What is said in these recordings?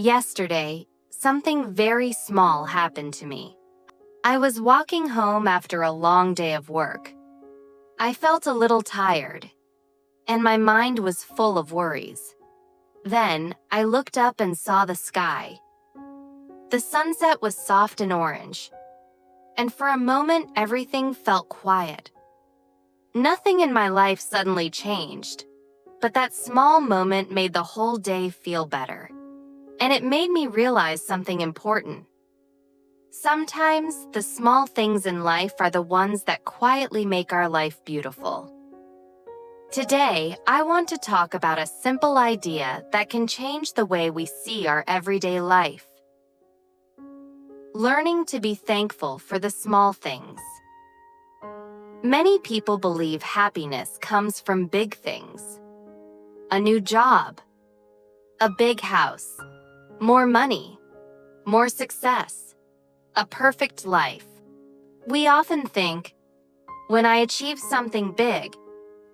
Yesterday, something very small happened to me. I was walking home after a long day of work. I felt a little tired, and my mind was full of worries. Then, I looked up and saw the sky. The sunset was soft and orange, and for a moment everything felt quiet. Nothing in my life suddenly changed, but that small moment made the whole day feel better. And it made me realize something important. Sometimes, the small things in life are the ones that quietly make our life beautiful. Today, I want to talk about a simple idea that can change the way we see our everyday life. Learning to be thankful for the small things. Many people believe happiness comes from big things. A new job, a big house, more money, more success, a perfect life. We often think, when I achieve something big,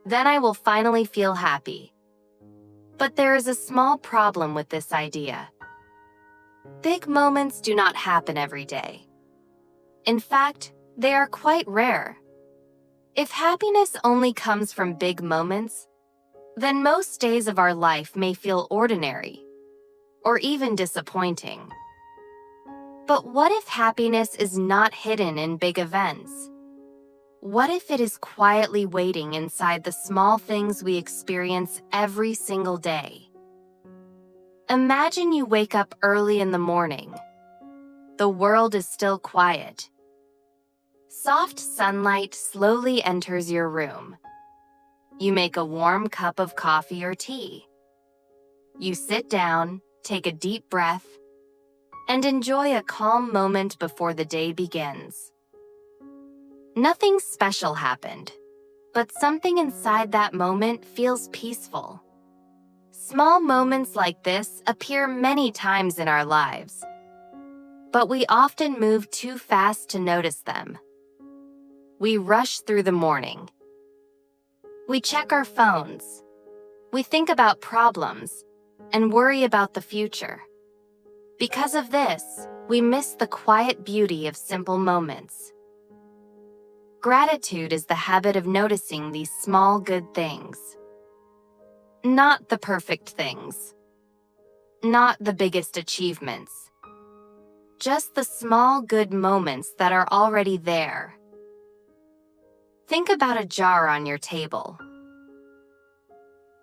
then I will finally feel happy. But there is a small problem with this idea. Big moments do not happen every day. In fact, they are quite rare. If happiness only comes from big moments, then most days of our life may feel ordinary, or even disappointing. But what if happiness is not hidden in big events? What if it is quietly waiting inside the small things we experience every single day? Imagine you wake up early in the morning. The world is still quiet. Soft sunlight slowly enters your room. You make a warm cup of coffee or tea. You sit down, take a deep breath, and enjoy a calm moment before the day begins. Nothing special happened, but something inside that moment feels peaceful. Small moments like this appear many times in our lives, but we often move too fast to notice them. We rush through the morning. We check our phones. We think about problems and worry about the future. Because of this, we miss the quiet beauty of simple moments. Gratitude is the habit of noticing these small good things. Not the perfect things. Not the biggest achievements. Just the small good moments that are already there. Think about a jar on your table.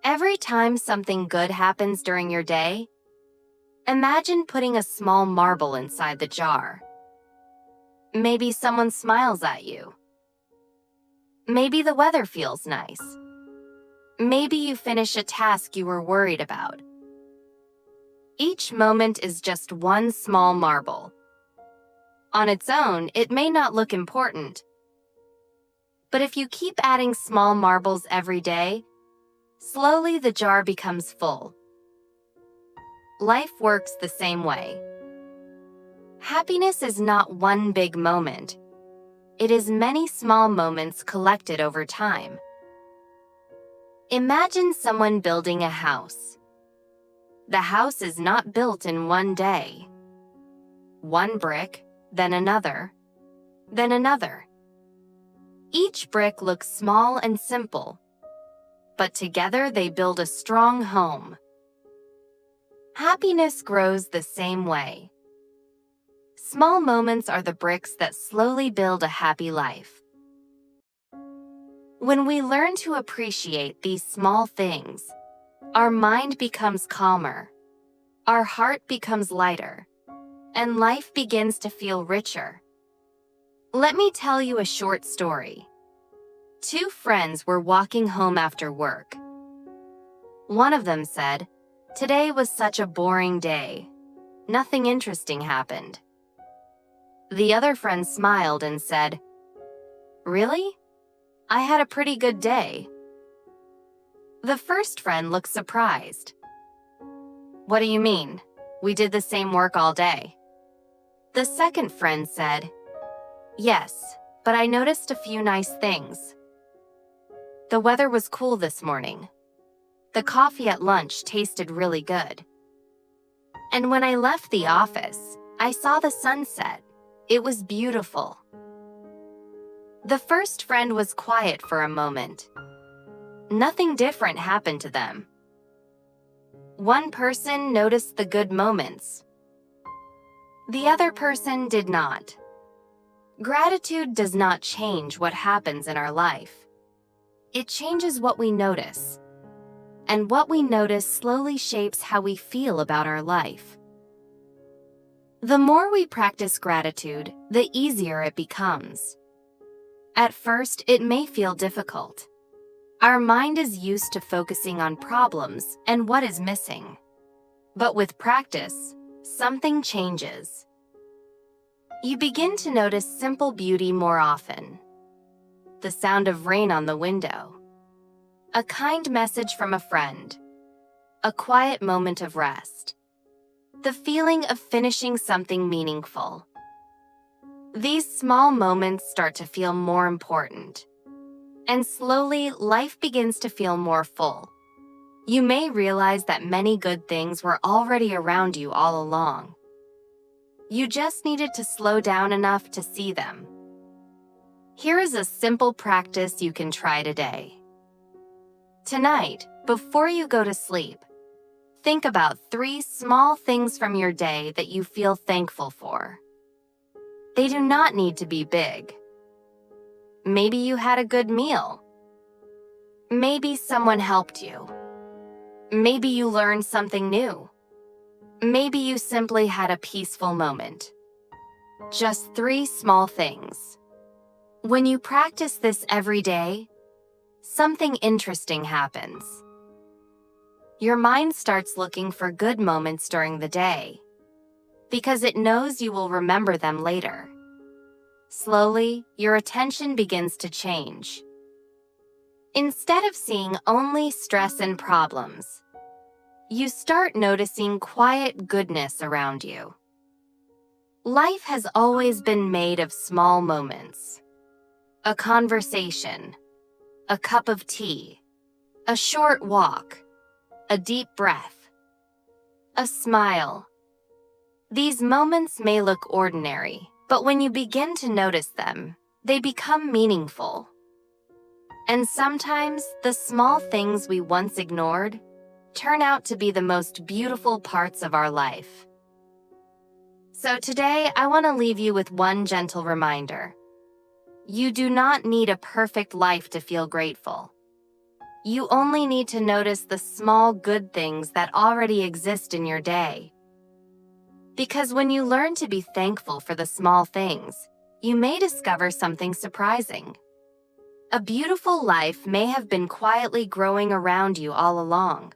Every time something good happens during your day, imagine putting a small marble inside the jar. Maybe someone smiles at you. Maybe the weather feels nice. Maybe you finish a task you were worried about. Each moment is just one small marble. On its own, it may not look important. But if you keep adding small marbles every day, slowly the jar becomes full. Life works the same way. Happiness is not one big moment. It is many small moments collected over time. Imagine someone building a house. The house is not built in one day. One brick, then another, then another. Each brick looks small and simple, but together they build a strong home. Happiness grows the same way. Small moments are the bricks that slowly build a happy life. When we learn to appreciate these small things, our mind becomes calmer, our heart becomes lighter, and life begins to feel richer. Let me tell you a short story. Two friends were walking home after work. One of them said, "Today was such a boring day. Nothing interesting happened." The other friend smiled and said, "Really? I had a pretty good day." The first friend looked surprised. "What do you mean? We did the same work all day." The second friend said, "Yes, but I noticed a few nice things. The weather was cool this morning. The coffee at lunch tasted really good. And when I left the office, I saw the sunset. It was beautiful. The first friend was quiet for a moment. Nothing different happened to them. One person noticed the good moments. The other person did not. Gratitude does not change what happens in our life. It changes what we notice. And what we notice slowly shapes how we feel about our life. The more we practice gratitude, the easier it becomes. At first, it may feel difficult. Our mind is used to focusing on problems and what is missing. But with practice, something changes. You begin to notice simple beauty more often. The sound of rain on the window. A kind message from a friend. A quiet moment of rest. The feeling of finishing something meaningful. These small moments start to feel more important. And slowly, life begins to feel more full. You may realize that many good things were already around you all along. You just needed to slow down enough to see them. Here is a simple practice you can try today. Tonight, before you go to sleep, think about 3 small things from your day that you feel thankful for. They do not need to be big. Maybe you had a good meal. Maybe someone helped you. Maybe you learned something new. Maybe you simply had a peaceful moment. Just 3 small things. When you practice this every day, something interesting happens. Your mind starts looking for good moments during the day because it knows you will remember them later. Slowly, your attention begins to change. Instead of seeing only stress and problems, you start noticing quiet goodness around you. Life has always been made of small moments. A conversation, a cup of tea, a short walk, a deep breath, a smile. These moments may look ordinary, but when you begin to notice them, they become meaningful. And sometimes the small things we once ignored turn out to be the most beautiful parts of our life. So today, I want to leave you with one gentle reminder. You do not need a perfect life to feel grateful. You only need to notice the small good things that already exist in your day. Because when you learn to be thankful for the small things, you may discover something surprising. A beautiful life may have been quietly growing around you all along.